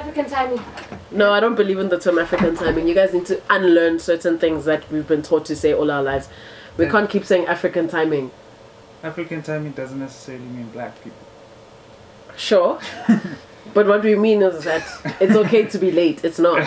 African timing. No, I don't believe in the term African timing. You guys need to unlearn certain things that we've been taught to say all our lives. We can't keep saying African timing. African timing doesn't necessarily mean black people. Sure. But what we mean is that it's okay to be late. It's not.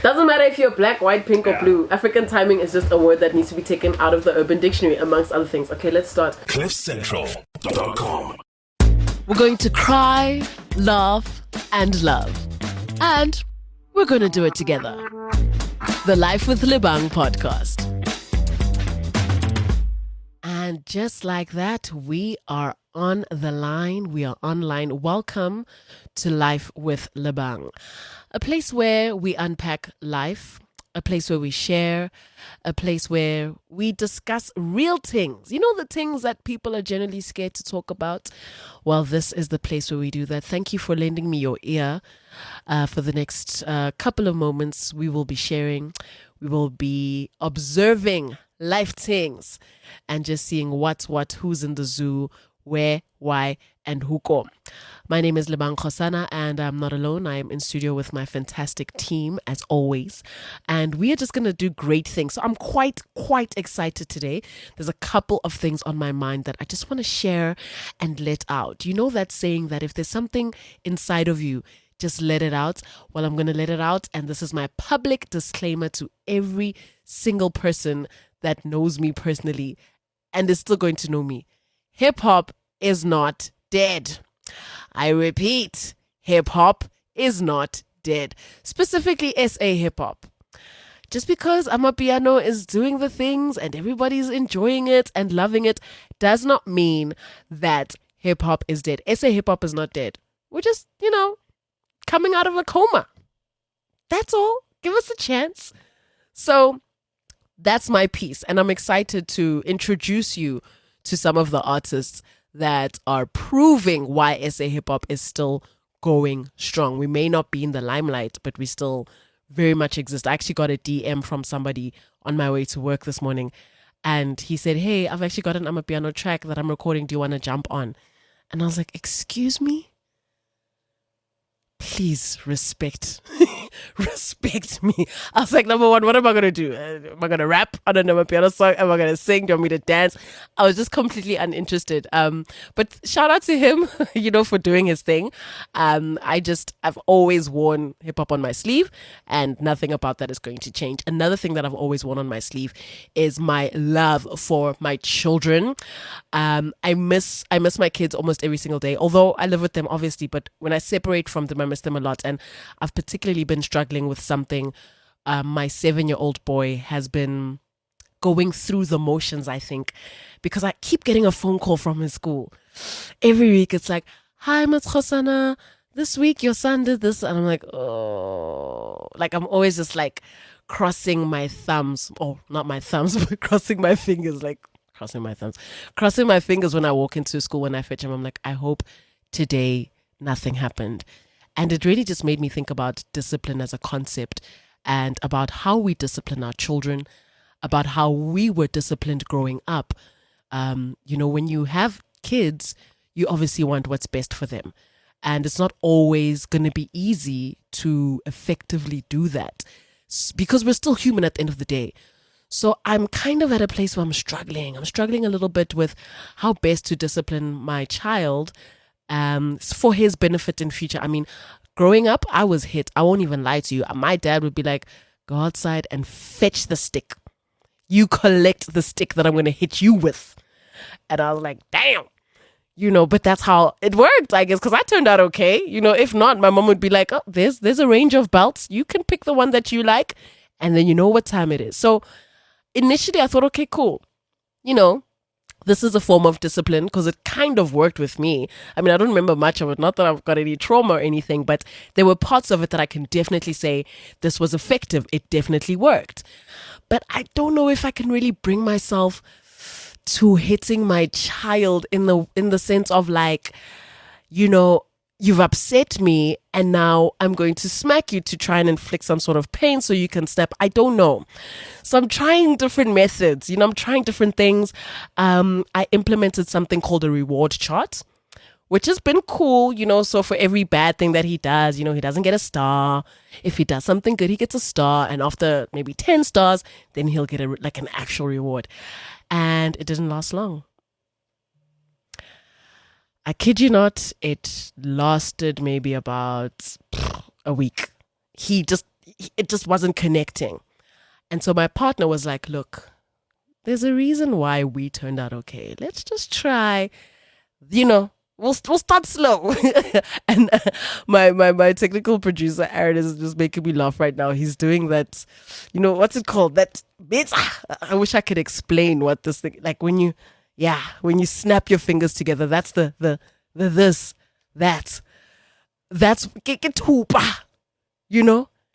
Doesn't matter if you're black, white, pink, or blue. African timing is just a word that needs to be taken out of the Urban Dictionary, amongst other things. Okay, let's start. CliffCentral.com. We're going to cry, laugh, and love. And we're going to do it together. The Life with Lebang podcast. And just like that, we are on the line. We are online. Welcome to Life with Lebang, a place where we unpack life, a place where we share, a place where we discuss real things. You know, the things that people are generally scared to talk about? Well, this is the place where we do that. Thank you for lending me your ear. For the next couple of moments, we will be sharing, we will be observing life things and just seeing what's what, who's in the zoo, where, why, and who go. My name is Lebang Kgosana, and I'm not alone. I am in studio with my fantastic team, as always. And we are just going to do great things. So I'm quite excited today. There's a couple of things on my mind that I just want to share and let out. You know that saying that if there's something inside of you, just let it out. Well, I'm going to let it out. And this is my public disclaimer to every single person that knows me personally and is still going to know me. Hip-hop is not dead. I repeat, hip-hop is not dead. Specifically SA hip-hop. Just because Amapiano is doing the things and everybody's enjoying it and loving it does not mean that hip-hop is dead. SA hip-hop is not dead. We're just, coming out of a coma. That's all. Give us a chance. So that's my piece. And I'm excited to introduce you to some of the artists that are proving why SA hip-hop is still going strong. We may not be in the limelight, but we still very much exist. I actually got a DM from somebody on my way to work this morning, and he said, "Hey, I've actually got an Amapiano track that I'm recording. Do you want to jump on?" And I was like, "Excuse me? Please respect respect me." I was like, number one, what am I going to do? Am I going to rap on a Amapiano song? Am I going to sing? Do you want me to dance? I was just completely uninterested. But shout out to him, for doing his thing. I've always worn hip hop on my sleeve, and nothing about that is going to change. Another thing that I've always worn on my sleeve is my love for my children. I miss my kids almost every single day, although I live with them, obviously, but when I separate from them, I miss them a lot. And I've particularly been struggling with something. My 7-year-old boy has been going through the motions, I think, because I keep getting a phone call from his school. Every week it's like, "Hi, Ms. Kgosana, this week your son did this." And I'm like, oh, like I'm always just like crossing my thumbs. Oh, not my thumbs, but crossing my fingers, crossing my fingers when I walk into school, when I fetch him. I'm like, I hope today nothing happened. And it really just made me think about discipline as a concept and about how we discipline our children, about how we were disciplined growing up. When you have kids, you obviously want what's best for them. And it's not always going to be easy to effectively do that because we're still human at the end of the day. So I'm kind of at a place where I'm struggling. I'm struggling a little bit with how best to discipline my child for his benefit in future. I mean, growing up, I was hit. I won't even lie to you. My dad would be like, "Go outside and fetch the stick. You collect the stick that I'm going to hit you with." And I was like, damn. But that's how it worked, I guess, because I turned out okay. If not, my mom would be like, "Oh, there's a range of belts. You can pick the one that you like, and then you know what time it is." So initially I thought, okay, cool. This is a form of discipline because it kind of worked with me. I mean, I don't remember much of it. Not that I've got any trauma or anything, but there were parts of it that I can definitely say this was effective. It definitely worked. But I don't know if I can really bring myself to hitting my child in the sense of like, you've upset me and now I'm going to smack you to try and inflict some sort of pain so you can step. I don't know. So I'm trying different methods. I'm trying different things. I implemented something called a reward chart, which has been cool, So for every bad thing that he does, he doesn't get a star. If he does something good, he gets a star. And after maybe 10 stars, then he'll get like an actual reward. And it didn't last long. I kid you not, it lasted maybe about a week. It just wasn't connecting. And so my partner was like, look, there's a reason why we turned out okay. Let's just try, we'll start slow. And my technical producer, Aaron, is just making me laugh right now. He's doing that, what's it called? That bit. I wish I could explain what this thing, like when you snap your fingers together, that's that's keketupa,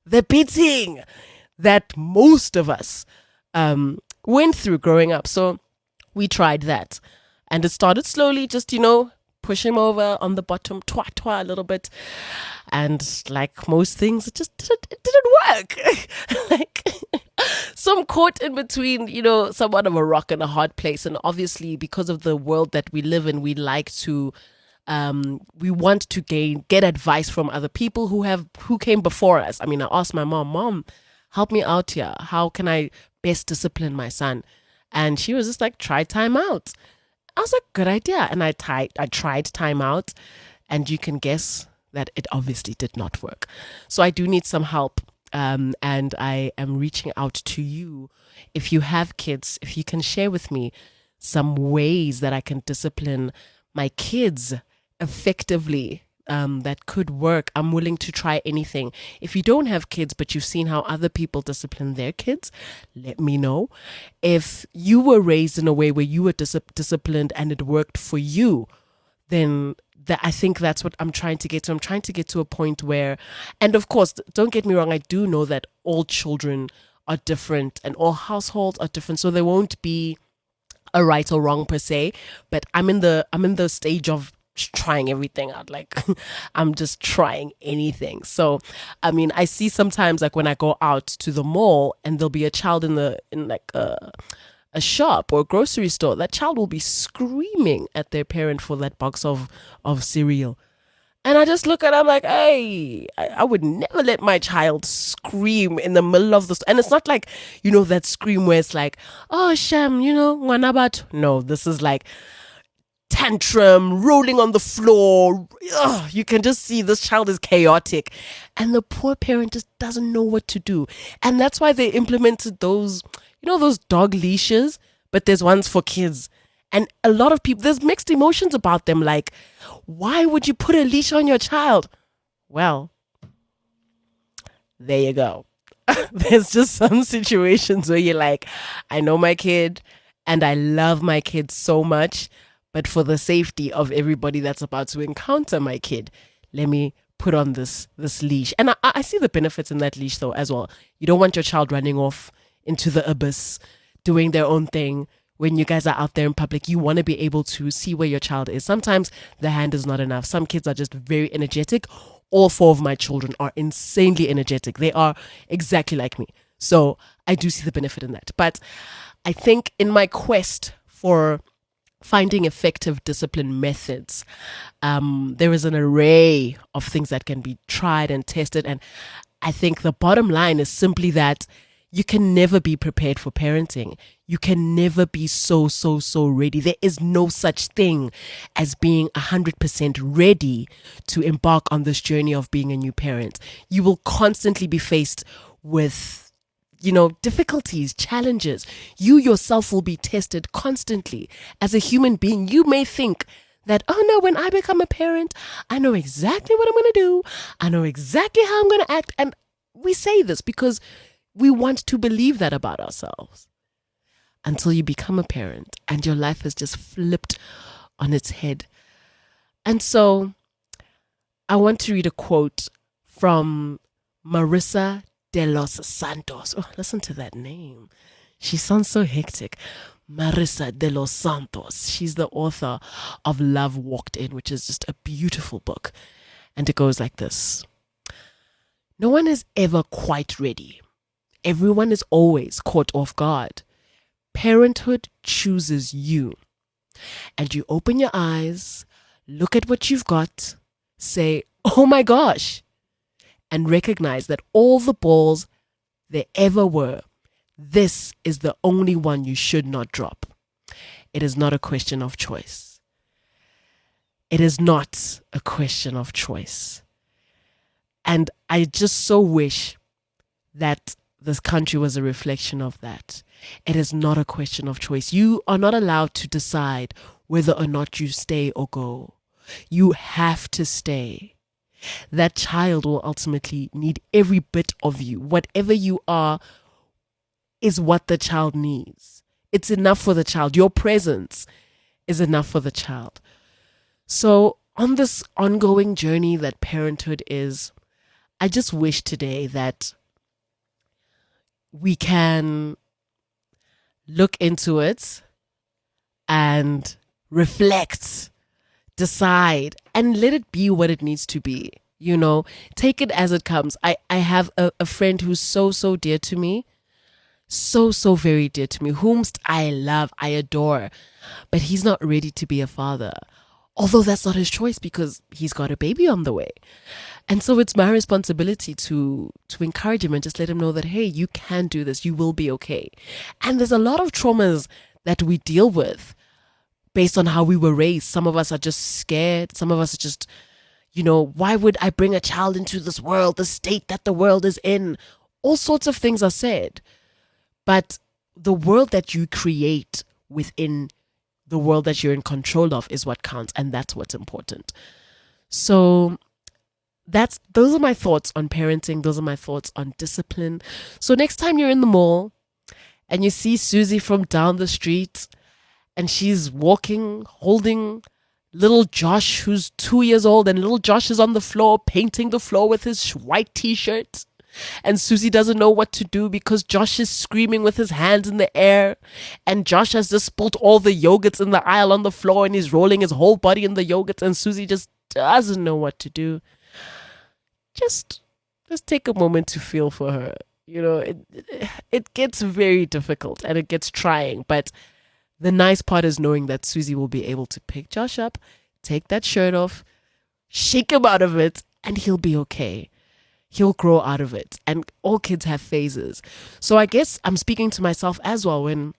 the beating that most of us went through growing up. So we tried that, and it started slowly, just push him over on the bottom, twa a little bit, and like most things, it just didn't work. Like, so I'm caught in between, somewhat of a rock and a hard place. And obviously, because of the world that we live in, we like to we want to get advice from other people who came before us. I mean, I asked my mom, help me out here. How can I best discipline my son? And she was just like, try timeout. I was like, good idea. And I tried timeout, and you can guess that it obviously did not work. So I do need some help. And I am reaching out to you. If you have kids, if you can share with me some ways that I can discipline my kids effectively, that could work. I'm willing to try anything. If you don't have kids, but you've seen how other people discipline their kids, let me know. If you were raised in a way where you were disciplined and it worked for you, then I think that's what I'm trying to get to. I'm trying to get to a point where, and of course, don't get me wrong, I do know that all children are different and all households are different. So there won't be a right or wrong per se, but I'm in the stage of trying everything out. Like, I'm just trying anything. So I mean, I see sometimes, like when I go out to the mall and there'll be a child in like a shop or a grocery store, that child will be screaming at their parent for that box of cereal. And I just look at them like, hey, I would never let my child scream in the middle of the store. And it's not like, that scream where it's like, oh, Shem, wanabat. No, this is like tantrum, rolling on the floor. Ugh, you can just see this child is chaotic. And the poor parent just doesn't know what to do. And that's why they implemented those, those dog leashes, but there's ones for kids. And a lot of people, there's mixed emotions about them. Like, why would you put a leash on your child? Well, there you go. There's just some situations where you're like, I know my kid and I love my kid so much, but for the safety of everybody that's about to encounter my kid, let me put on this leash. And I see the benefits in that leash though as well. You don't want your child running off into the abyss, doing their own thing. When you guys are out there in public, you want to be able to see where your child is. Sometimes the hand is not enough. Some kids are just very energetic. All 4 of my children are insanely energetic. They are exactly like me. So I do see the benefit in that. But I think in my quest for finding effective discipline methods, there is an array of things that can be tried and tested. And I think the bottom line is simply that you can never be prepared for parenting. You can never be so ready. There is no such thing as being 100% ready to embark on this journey of being a new parent. You will constantly be faced with, difficulties, challenges. You yourself will be tested constantly. As a human being, you may think that, oh no, when I become a parent, I know exactly what I'm going to do. I know exactly how I'm going to act. And we say this because we want to believe that about ourselves until you become a parent and your life is just flipped on its head. And so I want to read a quote from Marissa de los Santos. Oh, listen to that name. She sounds so hectic. Marissa de los Santos. She's the author of Love Walked In, which is just a beautiful book. And it goes like this. No one is ever quite ready. Everyone is always caught off guard. Parenthood chooses you. And you open your eyes, look at what you've got, say, oh my gosh, and recognize that all the balls there ever were, this is the only one you should not drop. It is not a question of choice. It is not a question of choice. And I just so wish that this country was a reflection of that. It is not a question of choice. You are not allowed to decide whether or not you stay or go. You have to stay. That child will ultimately need every bit of you. Whatever you are is what the child needs. It's enough for the child. Your presence is enough for the child. So on this ongoing journey that parenthood is, I just wish today that we can look into it and reflect, decide, and let it be what it needs to be. You know, take it as it comes. I have a friend who's so dear to me, so very dear to me, whomst I love, I adore, but he's not ready to be a father. Although that's not his choice because he's got a baby on the way. And so it's my responsibility to encourage him and just let him know that, hey, you can do this. You will be okay. And there's a lot of traumas that we deal with based on how we were raised. Some of us are just scared. Some of us are just, why would I bring a child into this world, the state that the world is in? All sorts of things are said. But the world that you create within the world that you're in control of is what counts, and that's what's important. So those are my thoughts on parenting. Those are my thoughts on discipline. So next time you're in the mall and you see Susie from down the street and she's walking, holding little Josh, who's 2 years old, and little Josh is on the floor painting the floor with his white t-shirt, and Susie doesn't know what to do because Josh is screaming with his hands in the air, and Josh has just spilt all the yogurts in the aisle on the floor and he's rolling his whole body in the yogurts, and Susie just doesn't know what to do. Just take a moment to feel for her. It gets very difficult and it gets trying, but the nice part is knowing that Susie will be able to pick Josh up, take that shirt off, shake him out of it, and he'll be okay. He'll grow out of it. And all kids have phases. So I guess I'm speaking to myself as well when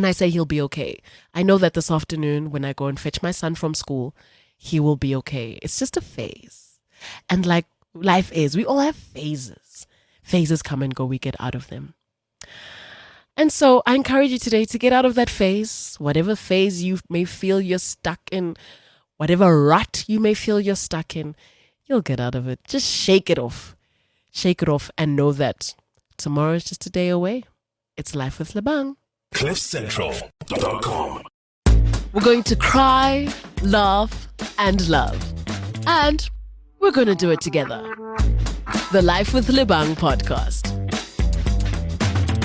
I say he'll be okay. I know that this afternoon when I go and fetch my son from school, he will be okay. It's just a phase. And like life is, we all have phases. Phases come and go, we get out of them. And so I encourage you today to get out of that phase, whatever phase you may feel you're stuck in, whatever rut you may feel you're stuck in, you'll get out of it. Just shake it off. Shake it off and know that tomorrow is just a day away. It's Life with Lebang. CliffCentral.com. We're going to cry, laugh, and love. And we're going to do it together. The Life with Lebang podcast.